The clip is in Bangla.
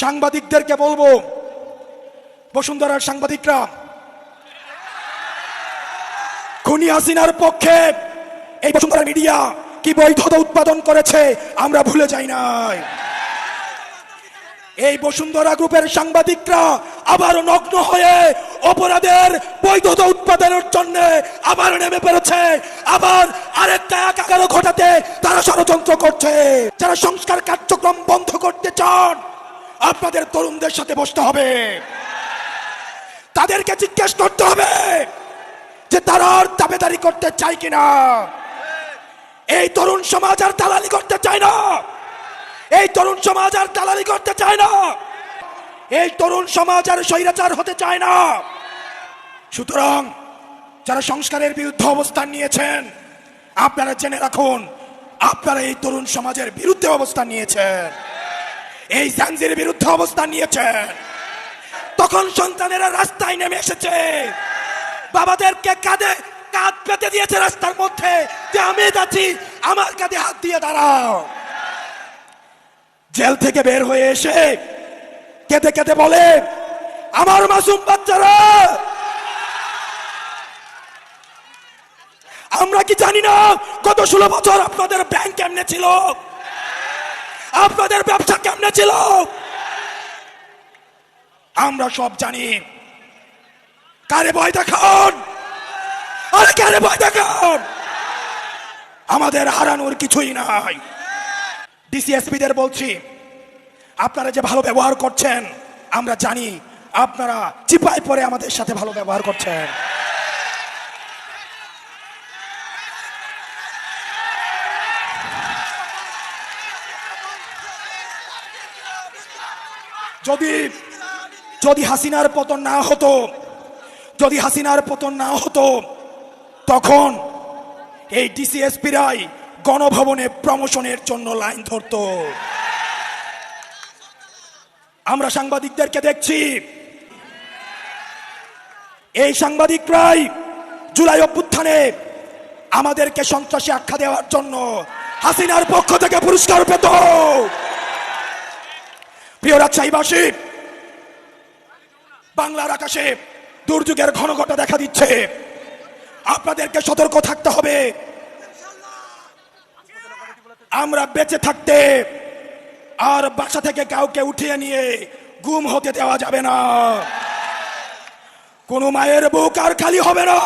সাংবাদিকদেরকে বলবো, বসুন্ধরার সাংবাদিকরা, খুনি হাসিনার পক্ষে এই বসুন্ধরা মিডিয়া কি বৈধতা উৎপাদন করেছে আমরা ভুলে যাই নাই। এই বসুন্ধরা গ্রুপের সাংবাদিকরা আবার নগ্ন হয়ে অপরাধের বৈধতা উৎপাদনের জন্য আবার নেমে পড়েছে, আবার আরেকটা একাকার ঘটাতে তারা ষড়যন্ত্র করছে। যারা সংস্কার কার্যক্রম বন্ধ করতে চান, আপনাদের তরুণদের সাথে বসতে হবে, তাদেরকে জিজ্ঞেস করতে হবে যে তারা আর দাবেদারি করতে চায় কিনা। এই তরুণ সমাজ আর দালালি করতে চায় না, এই তরুণ সমাজ আর দালালি করতে চায় না, এই তরুণ সমাজ আর স্বৈরাচার হতে চায় না। সুতরাং যারা সংস্কারের বিরুদ্ধে অবস্থান নিয়েছেন, আপনারা জেনে রাখুন, আপনারা এই তরুণ সমাজের বিরুদ্ধে অবস্থান নিয়েছেন, এই জাঞ্জির বিরুদ্ধে অবস্থান নিয়েছেন। তখন সন্তানেরা রাস্তায় নেমে এসেছে, বাবাদেরকে কাঁধে কাঁধ পেতে দিয়েছে রাস্তার মধ্যে, যে আমি যাচ্ছি, আমার কাঁধে হাত দিয়ে দাঁড়াও। জেল থেকে বের হয়ে এসে কেঁদে কেঁদে বলে, আমার মাসুম বাচ্চারা, আমরা কি জানি না গত 16 বছর আপনাদের ব্যাংক কেমনে ছিল, আপনাদের ব্যবসা কেমনে ছিল? আমরা সব জানি। কারে ভয় দেখান, আরে কারে ভয় দেখান? আমাদের হারানোর কিছুই নাই। ডিসিএসপিদের বলছি, আপনারা যে ভালো ব্যবহার করছেন আমরা জানি, আপনারা চিপায় পড়ে আমাদের সাথে ভালো ব্যবহার করছেন। যদি হাসিনার পতন না হতো, যদি হাসিনার পতন না হতো, তখন এই ডিসিএসপিরাই গণভবনে প্রমোশনের জন্য লাইন ধরতো। আমরা সাংবাদিকদেরকে দেখছি, এই সাংবাদিকরাই জুলাই অভ্যুত্থানে আমাদেরকে সন্ত্রাসী আখ্যা দেওয়ার জন্য হাসিনার পক্ষ থেকে পুরস্কার পেত। প্রিয় রাজশাহীবাসী, বাংলার আকাশে দুর্যোগের ঘনঘটা দেখা দিচ্ছে, আপনাদেরকে সতর্ক থাকতে হবে। আমরা বেঁচে থাকতে আর বাসা থেকে কাউকে উঠিয়ে নিয়ে গুম হতে দেওয়া যাবে না। কোনো মায়ের বুক আর খালি হবে না।